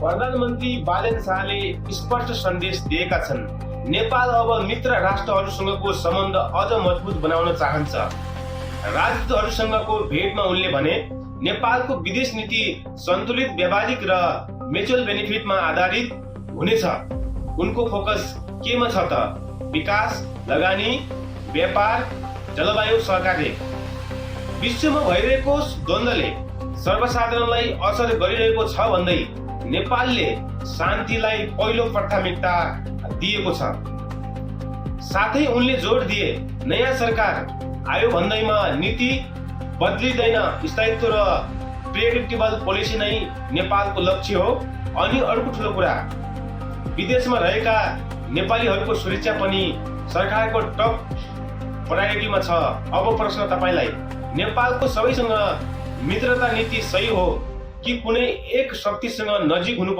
प्रधानमन्त्री बालेन शाहले स्पष्ट सन्देश दिएका छन्। नेपाल अब मित्र राष्ट्रहरूसँगको सम्बन्ध अझ मजबुत बनाउन चाहन्छ। राजदूतहरूसँगको भेटमा उनले भने नेपालको विदेश नीति सन्तुलित, व्यावहारिक र म्युचुअल बेनिफिटमा आधारित हुनेछ। उनको फोकस केमा छ त? विकास, लगानी, व्यापार, जलवायु सहकार्य। विश्वमा भइरहेको द्वन्द्वले सर्वसाधारणलाई असर गरिरहेको छ भन्दै नेपालले शान्तिलाई पहिलो प्राथमिकता दिएको छ। साथै उनले जोड दिए, नयाँ सरकार आयो भन्दैमा नीति बदलिँदैन, स्थायित्व र प्रेडिक्टेबल पोलिसी नै नेपालको लक्ष्य हो। अनि अर्को ठुलो कुरा, विदेशमा रहेका नेपालीहरूको सुरक्षा पनि सरकारको टप प्रायोरिटीमा छ। अब प्रश्न तपाईलाई, नेपालको सबैसँग मित्रता नीति सही हो कि कुनै एक शक्तिसँग नजिक हुनु